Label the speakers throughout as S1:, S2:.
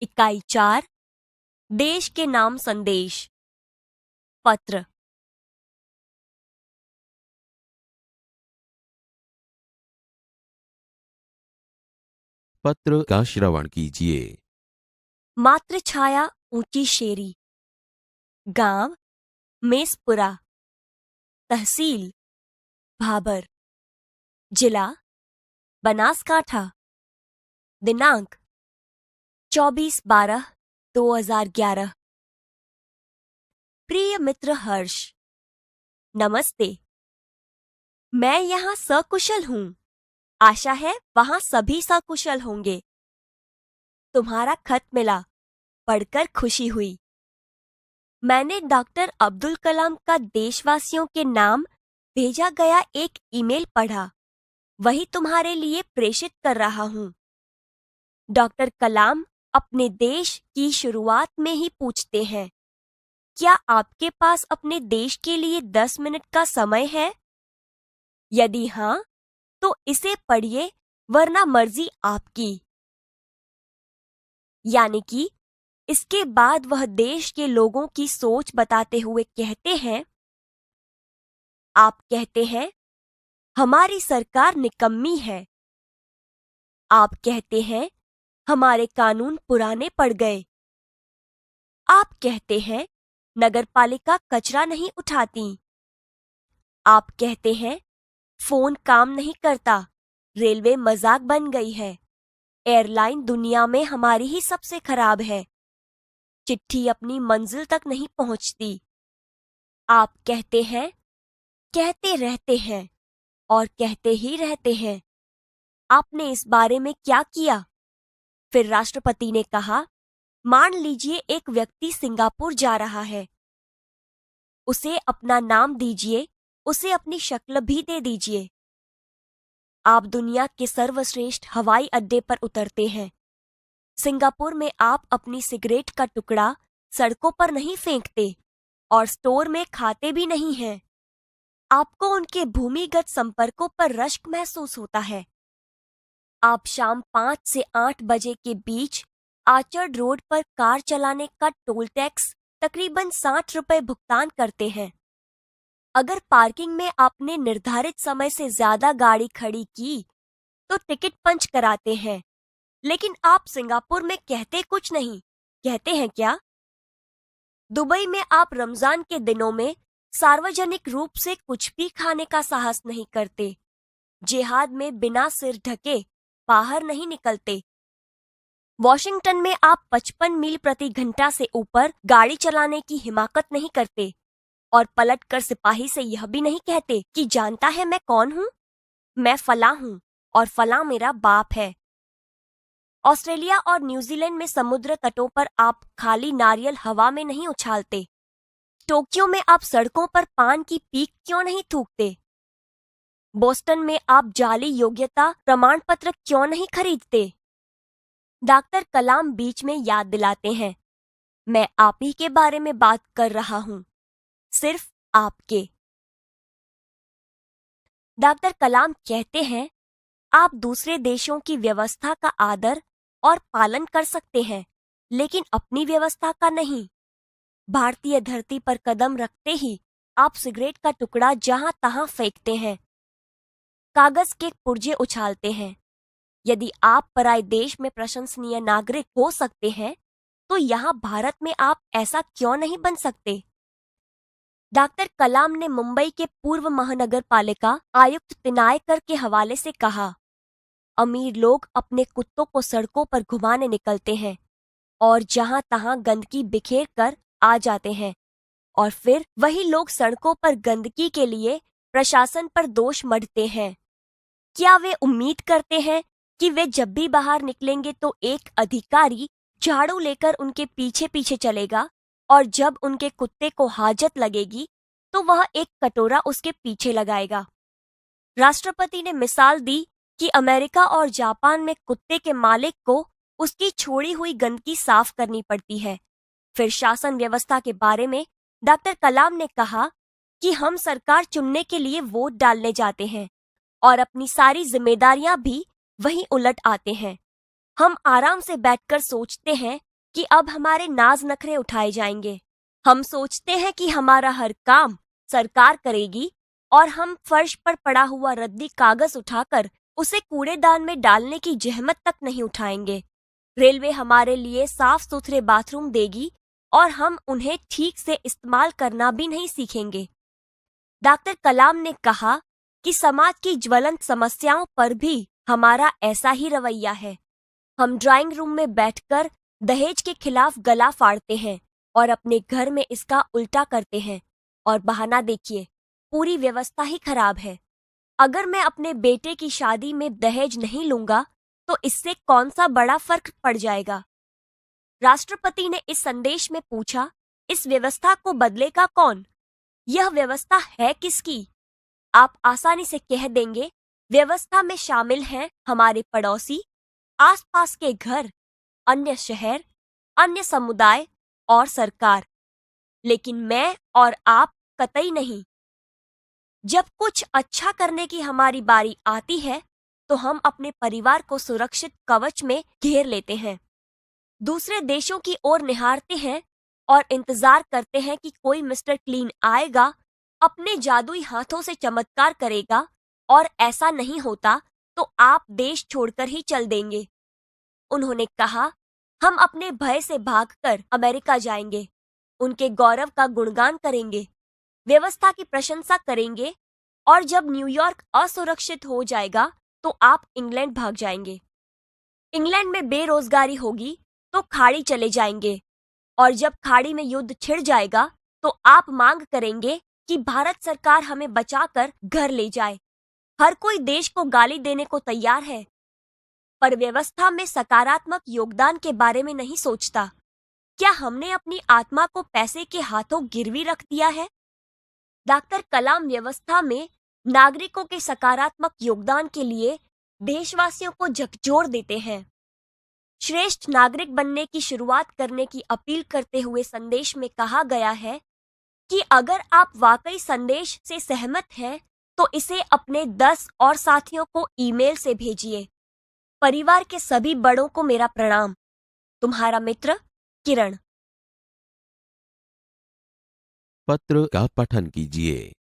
S1: इकाई 4 देश के नाम संदेश। पत्र।
S2: पत्र का श्रवण कीजिए।
S1: मातृछाया ऊंची शेरी, गांव मेसपुरा, तहसील भाबर, जिला बनासकांठा, दिनांक 24/12/2011। प्रिय मित्र हर्ष, नमस्ते। मैं यहाँ सकुशल हूँ। आशा है वहां सभी सकुशल होंगे। तुम्हारा खत मिला, पढ़कर खुशी हुई। मैंने डॉक्टर अब्दुल कलाम का देशवासियों के नाम भेजा गया एक ईमेल पढ़ा, वही तुम्हारे लिए प्रेषित कर रहा हूँ। डॉक्टर कलाम अपने देश की शुरुआत में ही पूछते हैं, क्या आपके पास अपने देश के लिए 10 मिनट का समय है? यदि हाँ, तो इसे पढ़िए, वरना मर्जी आपकी। यानी कि इसके बाद वह देश के लोगों की सोच बताते हुए कहते हैं, आप कहते हैं हमारी सरकार निकम्मी है। आप कहते हैं हमारे कानून पुराने पड़ गए। आप कहते हैं नगरपालिका कचरा नहीं उठाती। आप कहते हैं फोन काम नहीं करता, रेलवे मजाक बन गई है, एयरलाइन दुनिया में हमारी ही सबसे खराब है, चिट्ठी अपनी मंजिल तक नहीं पहुंचती। आप कहते हैं, कहते रहते हैं और कहते ही रहते हैं। आपने इस बारे में क्या किया? फिर राष्ट्रपति ने कहा, मान लीजिए एक व्यक्ति सिंगापुर जा रहा है। उसे अपना नाम दीजिए, उसे अपनी शक्ल भी दे दीजिए। आप दुनिया के सर्वश्रेष्ठ हवाई अड्डे पर उतरते हैं। सिंगापुर में आप अपनी सिगरेट का टुकड़ा सड़कों पर नहीं फेंकते और स्टोर में खाते भी नहीं हैं। आपको उनके भूमिगत संपर्कों पर रश्क महसूस होता है। आप शाम 5 से 8 बजे के बीच आर्चर्ड रोड पर कार चलाने का टोल टैक्स तकरीबन 60 रुपए भुगतान करते हैं। अगर पार्किंग में आपने निर्धारित समय से ज्यादा गाड़ी खड़ी की तो टिकट पंच कराते हैं। लेकिन आप सिंगापुर में कहते कुछ नहीं, कहते हैं क्या? दुबई में आप रमजान के दिनों में सार्वजनिक रूप से कुछ भी खाने का साहस नहीं करते। जिहाद में बिना सिर ढके बाहर नहीं निकलते। वॉशिंगटन में आप 55 मील प्रति घंटा से ऊपर गाड़ी चलाने की हिमाकत नहीं करते और पलटकर सिपाही से यह भी नहीं कहते कि जानता है मैं कौन हूँ? मैं फला हूँ और फला मेरा बाप है। ऑस्ट्रेलिया और न्यूजीलैंड में समुद्र तटों पर आप खाली नारियल हवा में नहीं उछालते। टोक्यो में आप सड़कों पर पान की पीक क्यों नहीं थूकते? बोस्टन में आप जाली योग्यता प्रमाण पत्र क्यों नहीं खरीदते? डॉक्टर कलाम बीच में याद दिलाते हैं, मैं आप ही के बारे में बात कर रहा हूं, सिर्फ आपके। डॉक्टर कलाम कहते हैं, आप दूसरे देशों की व्यवस्था का आदर और पालन कर सकते हैं, लेकिन अपनी व्यवस्था का नहीं। भारतीय धरती पर कदम रखते ही आप सिगरेट का टुकड़ा जहां तहां फेंकते हैं, कागज के पुर्जे उछालते हैं। यदि आप पराये देश में प्रशंसनीय नागरिक हो सकते हैं, तो यहाँ भारत में आप ऐसा क्यों नहीं बन सकते? डॉक्टर कलाम ने मुंबई के पूर्व महानगर पालिका आयुक्त तिनायकर के हवाले से कहा, अमीर लोग अपने कुत्तों को सड़कों पर घुमाने निकलते हैं और जहां तहां गंदगी बिखेर कर आ जाते हैं, और फिर वही लोग सड़कों पर गंदगी के लिए प्रशासन पर दोष मढ़ते हैं। क्या वे उम्मीद करते हैं कि वे जब भी बाहर निकलेंगे तो एक अधिकारी झाड़ू लेकर उनके पीछे पीछे चलेगा और जब उनके कुत्ते को हाजत लगेगी तो वह एक कटोरा उसके पीछे लगाएगा? राष्ट्रपति ने मिसाल दी कि अमेरिका और जापान में कुत्ते के मालिक को उसकी छोड़ी हुई गंदगी साफ करनी पड़ती है। फिर शासन व्यवस्था के बारे में डॉक्टर कलाम ने कहा कि हम सरकार चुनने के लिए वोट डालने जाते हैं और अपनी सारी जिम्मेदारियां भी वहीं उलट आते हैं। हम आराम से बैठकर सोचते हैं कि अब हमारे नाज नखरे उठाए जाएंगे। हम सोचते हैं कि हमारा हर काम सरकार करेगी और हम फर्श पर पड़ा हुआ रद्दी कागज उठाकर उसे कूड़ेदान में डालने की जहमत तक नहीं उठाएंगे। रेलवे हमारे लिए साफ सुथरे बाथरूम देगी और हम उन्हें ठीक से इस्तेमाल करना भी नहीं सीखेंगे। डॉक्टर कलाम ने कहा कि समाज की ज्वलंत समस्याओं पर भी हमारा ऐसा ही रवैया है। हम ड्राइंग रूम में बैठकर दहेज के खिलाफ गला फाड़ते हैं और अपने घर में इसका उल्टा करते हैं। और बहाना देखिए, पूरी व्यवस्था ही खराब है। अगर मैं अपने बेटे की शादी में दहेज नहीं लूंगा तो इससे कौन सा बड़ा फर्क पड़ जाएगा। राष्ट्रपति ने इस संदेश में पूछा, इस व्यवस्था को बदलेगा कौन? यह व्यवस्था है किसकी? आप आसानी से कह देंगे, व्यवस्था में शामिल हैं हमारे पड़ोसी, आसपास के घर, अन्य शहर, अन्य समुदाय और सरकार। लेकिन मैं और आप कतई नहीं। जब कुछ अच्छा करने की हमारी बारी आती है तो हम अपने परिवार को सुरक्षित कवच में घेर लेते हैं, दूसरे देशों की ओर निहारते हैं और इंतजार करते हैं कि कोई मिस्टर क्लीन आएगा, अपने जादुई हाथों से चमत्कार करेगा, और ऐसा नहीं होता तो आप देश छोड़कर ही चल देंगे। उन्होंने कहा, हम अपने भय से भागकर अमेरिका जाएंगे, उनके गौरव का गुणगान करेंगे, व्यवस्था की प्रशंसा करेंगे, और जब न्यूयॉर्क असुरक्षित हो जाएगा तो आप इंग्लैंड भाग जाएंगे। इंग्लैंड में बेरोजगारी होगी तो खाड़ी चले जाएंगे, और जब खाड़ी में युद्ध छिड़ जाएगा तो आप मांग करेंगे कि भारत सरकार हमें बचाकर घर ले जाए। हर कोई देश को गाली देने को तैयार है, पर व्यवस्था में सकारात्मक योगदान के बारे में नहीं सोचता। क्या हमने अपनी आत्मा को पैसे के हाथों गिरवी रख दिया है? डॉक्टर कलाम व्यवस्था में नागरिकों के सकारात्मक योगदान के लिए देशवासियों को झकझोर देते हैं। श्रेष्ठ नागरिक बनने की शुरुआत करने की अपील करते हुए संदेश में कहा गया है कि अगर आप वाकई संदेश से सहमत हैं तो इसे अपने 10 और साथियों को ईमेल से भेजिए। परिवार के सभी बड़ों को मेरा प्रणाम। तुम्हारा मित्र किरण।
S2: पत्र का पठन कीजिए।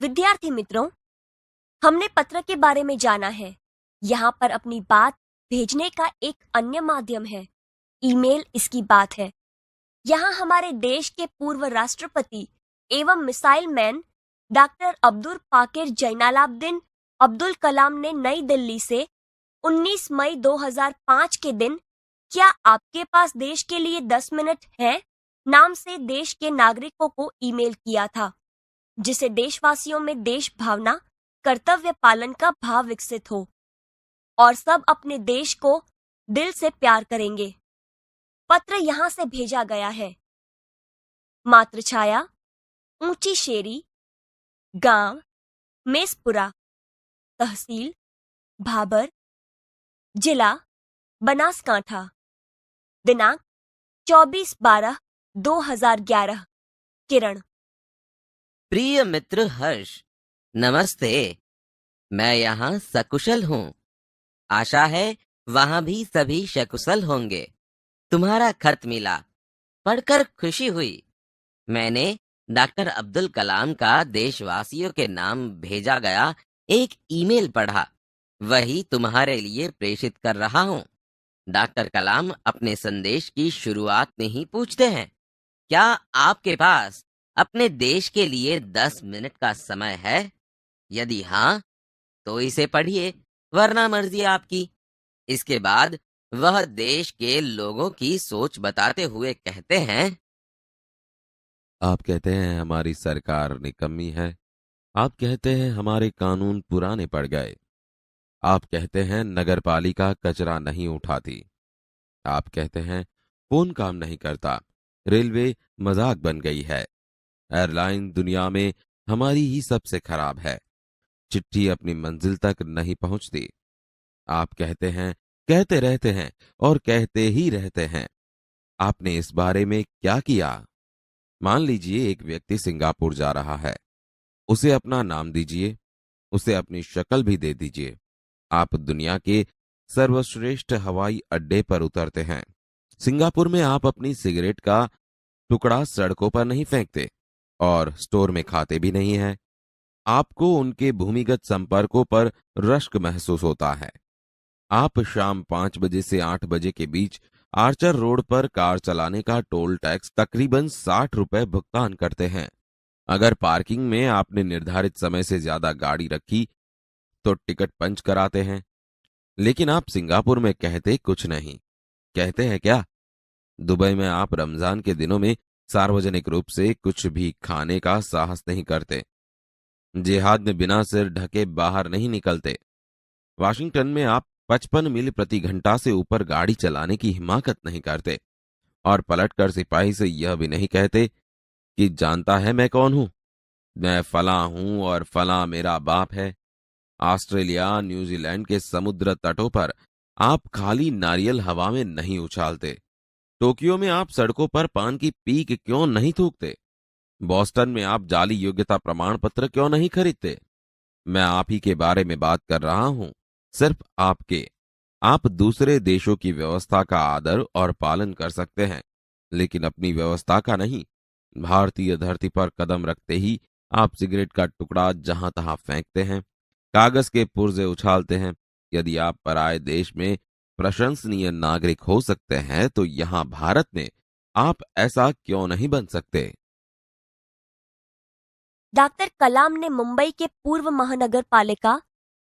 S1: विद्यार्थी मित्रों, हमने पत्र के बारे में जाना है। यहाँ पर अपनी बात भेजने का एक अन्य माध्यम है, ईमेल इसकी बात है। यहाँ हमारे देश के पूर्व राष्ट्रपति एवं missile man doctor Abdul Pakir Jainulabdeen Abdul Kalam ने नई दिल्ली से 19 मई 2005 के दिन क्या आपके पास देश के लिए 10 मिनट है नाम से देश के नागरिकों को ईमेल किया था, जिसे देशवासियों में देश भावना, कर्तव्य पालन का भाव विकसित हो और सब अपने देश को दिल से प्यार करेंगे। पत्र यहाँ से भेजा गया है। मातृछाया, ऊंची शेरी, गांव मेसपुरा, तहसील भाबर, जिला बनासकांठा, दिनांक 24/12/2011। किरण।
S3: प्रिय मित्र हर्ष, नमस्ते। मैं यहाँ सकुशल हूँ। आशा है वहाँ भी सभी सकुशल होंगे। तुम्हारा खत मिला, पढ़कर खुशी हुई। मैंने डॉक्टर अब्दुल कलाम का देशवासियों के नाम भेजा गया एक ईमेल पढ़ा, वही तुम्हारे लिए प्रेषित कर रहा हूँ। डॉक्टर कलाम अपने संदेश की शुरुआत में ही पूछते हैं, क्या आपके पास अपने देश के लिए 10 मिनट का समय है? यदि हाँ, तो इसे पढ़िए, वरना मर्जी आपकी। इसके बाद वह देश के लोगों की सोच बताते हुए कहते हैं,
S2: आप कहते हैं हमारी सरकार निकम्मी है। आप कहते हैं हमारे कानून पुराने पड़ गए। आप कहते हैं नगरपालिका कचरा नहीं उठाती। आप कहते हैं फोन काम नहीं करता। रेलवे मजाक बन गई है। एयरलाइन दुनिया में हमारी ही सबसे खराब है। चिट्ठी अपनी मंजिल तक नहीं पहुंचती। आप कहते हैं, कहते रहते हैं और कहते ही रहते हैं। आपने इस बारे में क्या किया? मान लीजिए एक व्यक्ति सिंगापुर जा रहा है। उसे अपना नाम दीजिए, उसे अपनी शक्ल भी दे दीजिए। आप दुनिया के सर्वश्रेष्ठ हवाई अड्डे पर उतरते हैं। सिंगापुर में आप अपनी सिगरेट का टुकड़ा सड़कों पर नहीं फेंकते और स्टोर में खाते भी नहीं है। आपको उनके भूमिगत संपर्कों पर रश्क महसूस होता है। आप शाम 5 बजे से 8 बजे के बीच आर्चर रोड पर कार चलाने का टोल टैक्स तकरीबन 60 रुपए भुगतान करते हैं। अगर पार्किंग में आपने निर्धारित समय से ज्यादा गाड़ी रखी तो टिकट पंच कराते हैं। लेकिन आप सिंगापुर में कहते कुछ नहीं। कहते हैं क्या? दुबई में आप रमजान के दिनों में सार्वजनिक रूप से कुछ भी खाने का साहस नहीं करते। जिहाद में बिना सिर ढके बाहर नहीं निकलते। वाशिंगटन में आप 55 मील प्रति घंटा से ऊपर गाड़ी चलाने की हिमाकत नहीं करते और पलटकर सिपाही से यह भी नहीं कहते कि जानता है मैं कौन हूं, मैं फलां हूं और फलां मेरा बाप है। ऑस्ट्रेलिया, न्यूजीलैंड के समुद्र तटों पर आप खाली नारियल हवा में नहीं उछालते। टोक्यो में आप सड़कों पर पान की पीक क्यों नहीं थूकते? बॉस्टन में आप जाली योग्यता प्रमाण पत्र क्यों नहीं खरीदते? मैं आप ही के बारे में बात कर रहा हूं, सिर्फ आपके। आप दूसरे देशों की व्यवस्था का आदर और पालन कर सकते हैं, लेकिन अपनी व्यवस्था का नहीं। भारतीय धरती पर कदम रखते ही आप सिगरेट का टुकड़ा जहां तहां फेंकते हैं, कागज के पुर्जे उछालते हैं। यदि आप पराये देश में प्रशंसनीय नागरिक हो सकते हैं तो यहां भारत में आप ऐसा क्यों नहीं बन सकते?
S1: डॉक्टर कलाम ने मुंबई के पूर्व महानगर पालिका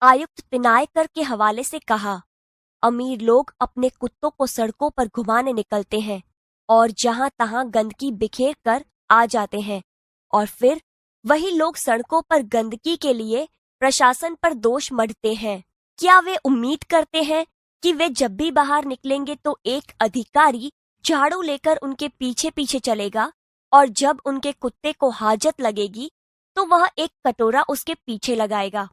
S1: आयुक्त पिनायकर के हवाले से कहा, अमीर लोग अपने कुत्तों को सड़कों पर घुमाने निकलते हैं और जहां तहां गंदगी बिखेर कर आ जाते हैं और फिर वही लोग सड़कों पर गंदगी के लिए प्रशासन पर दोष मढ़ते हैं। क्या वे उम्मीद करते हैं कि वे जब भी बाहर निकलेंगे तो एक अधिकारी झाड़ू लेकर उनके पीछे पीछे चलेगा और जब उनके कुत्ते को हाजत लगेगी तो वह एक कटोरा उसके पीछे लगाएगा?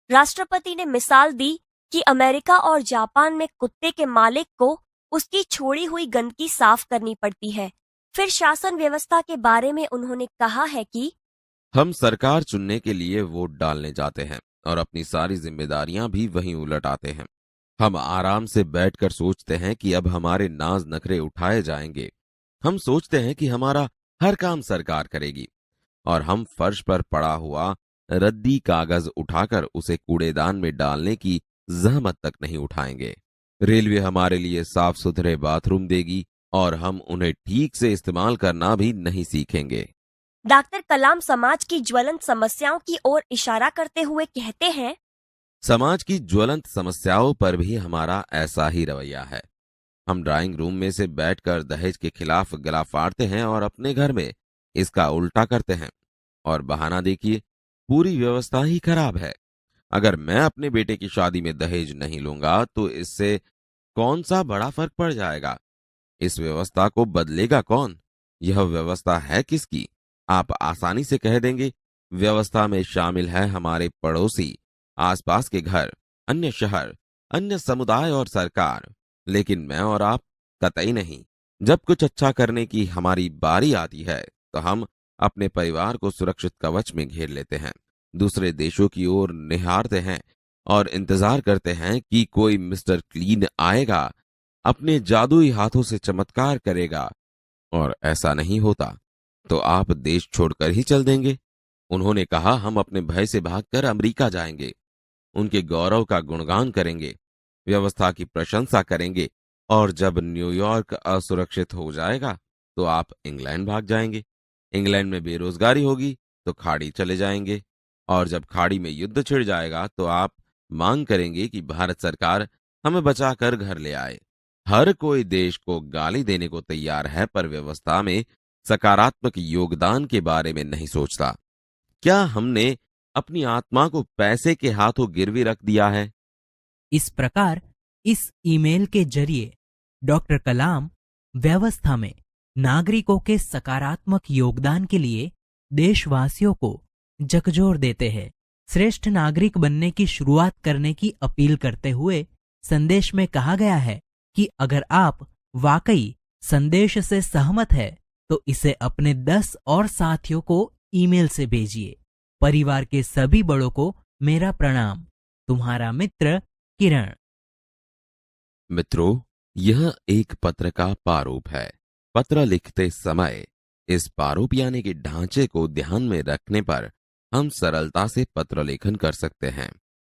S1: राष्ट्रपति ने मिसाल दी कि अमेरिका और जापान में कुत्ते के मालिक को उसकी छोड़ी हुई गंदगी साफ करनी पड़ती है। फिर शासन व्यवस्था के बारे में उन्होंने कहा है कि
S2: हम सरकार चुनने के लिए वोट डालने जाते हैं और अपनी सारी जिम्मेदारियां भी वहीं उलट आते हैं। हम आराम से बैठकर सोचते हैं कि अब हमारे नाज नखरे उठाए जाएंगे। हम सोचते हैं कि हमारा हर काम सरकार करेगी और हम फर्श पर पड़ा हुआ रद्दी कागज उठाकर उसे कूड़ेदान में डालने की जहमत तक नहीं उठाएंगे। रेलवे हमारे लिए साफ सुथरे बाथरूम देगी और हम उन्हें ठीक से इस्तेमाल करना भी नहीं सीखेंगे।
S1: डॉक्टर कलाम समाज की ज्वलंत समस्याओं की ओर इशारा करते हुए कहते हैं,
S2: समाज की ज्वलंत समस्याओं पर भी हमारा ऐसा ही रवैया है। हम ड्राइंग रूम में से बैठकर दहेज के खिलाफ गला फाड़ते हैं और अपने घर में इसका उल्टा करते हैं। और बहाना देखिए, पूरी व्यवस्था ही खराब है। अगर मैं अपने बेटे की शादी में दहेज नहीं लूंगा तो इससे कौन सा बड़ा फर्क पड़ जाएगा? इस व्यवस्था को बदलेगा कौन? यह व्यवस्था है किसकी? आप आसानी से कह देंगे, व्यवस्था में शामिल है हमारे पड़ोसी, आसपास के घर, अन्य शहर, अन्य समुदाय और सरकार। लेकिन मैं और आप कतई नहीं। जब कुछ अच्छा करने की हमारी बारी आती है तो हम अपने परिवार को सुरक्षित कवच में घेर लेते हैं, दूसरे देशों की ओर निहारते हैं और इंतजार करते हैं कि कोई मिस्टर क्लीन आएगा, अपने जादुई हाथों से चमत्कार करेगा। और ऐसा नहीं होता तो आप देश छोड़कर ही चल देंगे। उन्होंने कहा, हम अपने भय से भागकर अमेरिका जाएंगे, उनके गौरव का गुणगान करेंगे, व्यवस्था की प्रशंसा करेंगे, और जब न्यूयॉर्क असुरक्षित हो जाएगा तो आप इंग्लैंड भाग जाएंगे। इंग्लैंड में बेरोजगारी होगी तो खाड़ी चले जाएंगे, और जब खाड़ी में युद्ध छिड़ जाएगा तो आप मांग करेंगे कि भारत सरकार हमें बचाकर घर ले आए। हर कोई देश को गाली देने को तैयार है, पर व्यवस्था में सकारात्मक योगदान के बारे में नहीं सोचता। क्या हमने अपनी आत्मा को पैसे के हाथों गिरवी रख दिया है?
S4: इस प्रकार इस ईमेल के जरिए डॉक्टर कलाम व्यवस्था में नागरिकों के सकारात्मक योगदान के लिए देशवासियों को झकझोर देते हैं। श्रेष्ठ नागरिक बनने की शुरुआत करने की अपील करते हुए संदेश में कहा गया है कि अगर आप वाकई संदेश से सहमत है तो इसे अपने 10 और साथियों को ईमेल से भेजिए। परिवार के सभी बड़ों को मेरा प्रणाम। तुम्हारा मित्र किरण।
S2: मित्रों, यह एक पत्र का प्रारूप है। पत्र लिखते समय इस प्रारूप यानी कि ढांचे को ध्यान में रखने पर हम सरलता से पत्र लेखन कर सकते हैं।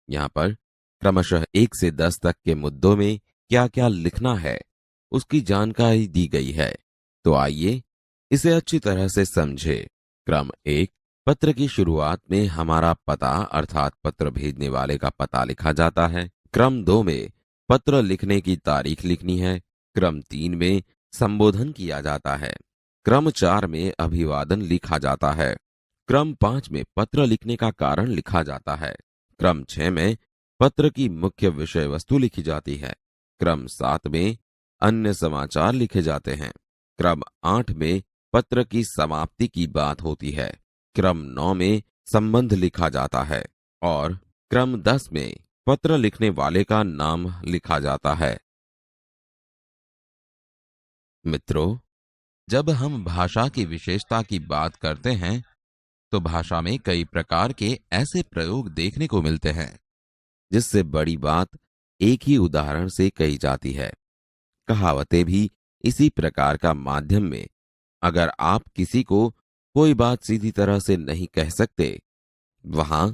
S2: यहाँ पर क्रमशः 1 से 10 तक के मुद्दों में क्या क्या लिखना है उसकी जानकारी दी गई है। तो आइए इसे अच्छी तरह से समझे। क्रम 1, पत्र की शुरुआत में हमारा पता अर्थात पत्र भेजने वाले का पता लिखा जाता है। क्रम 2 में पत्र लिखने की तारीख लिखनी है। क्रम 3 में संबोधन किया जाता है। क्रम 4 में अभिवादन लिखा जाता है। क्रम 5 में पत्र लिखने का कारण लिखा जाता है। क्रम 6 में पत्र की मुख्य विषय वस्तु लिखी जाती है। क्रम 7 में अन्य समाचार लिखे जाते हैं। क्रम 8 में पत्र की समाप्ति की बात होती है। क्रम 9 में संबंध लिखा जाता है और क्रम 10 में पत्र लिखने वाले का नाम लिखा जाता है। मित्रों, जब हम भाषा की विशेषता की बात करते हैं तो भाषा में कई प्रकार के ऐसे प्रयोग देखने को मिलते हैं जिससे बड़ी बात एक ही उदाहरण से कही जाती है। कहावतें भी इसी प्रकार का माध्यम में अगर आप किसी को कोई बात सीधी तरह से नहीं कह सकते, वहां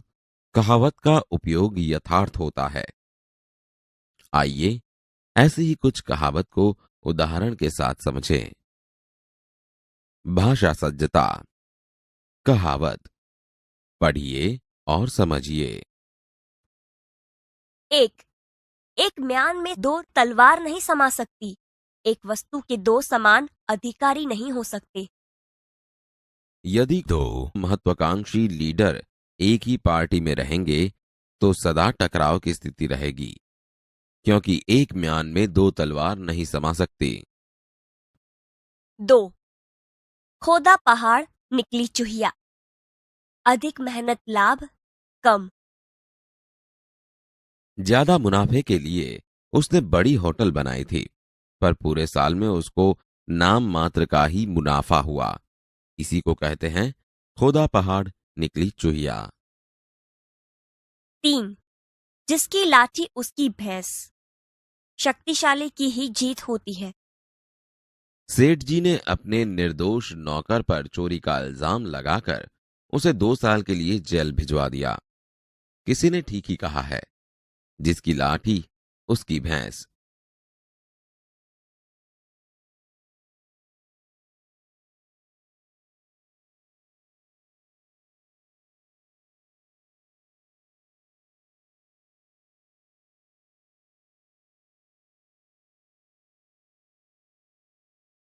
S2: कहावत का उपयोग यथार्थ होता है। आइए ऐसी ही कुछ कहावत को उदाहरण के साथ समझें। भाषा सज्जता। कहावत, पढ़िए और समझिए।
S1: एक म्यान में 2 तलवार नहीं समा सकती। एक वस्तु के 2 समान अधिकारी नहीं हो सकते।
S2: यदि 2 महत्वाकांक्षी लीडर एक ही पार्टी में रहेंगे तो सदा टकराव की स्थिति रहेगी, क्योंकि एक म्यान में 2 तलवार नहीं समा सकती।
S1: 2. खोदा पहाड़ निकली चूहिया। अधिक मेहनत लाभ कम।
S2: ज्यादा मुनाफे के लिए उसने बड़ी होटल बनाई थी, पर पूरे साल में उसको नाम मात्र का ही मुनाफा हुआ। इसी को कहते हैं खोदा पहाड़ निकली चूहिया।
S1: 3. जिसकी लाठी उसकी भैंस। शक्तिशाली की ही जीत होती है।
S2: सेठ जी ने अपने निर्दोष नौकर पर चोरी का इल्जाम लगाकर उसे 2 साल के लिए जेल भिजवा दिया। किसी ने ठीक ही कहा है, जिसकी लाठी उसकी भैंस।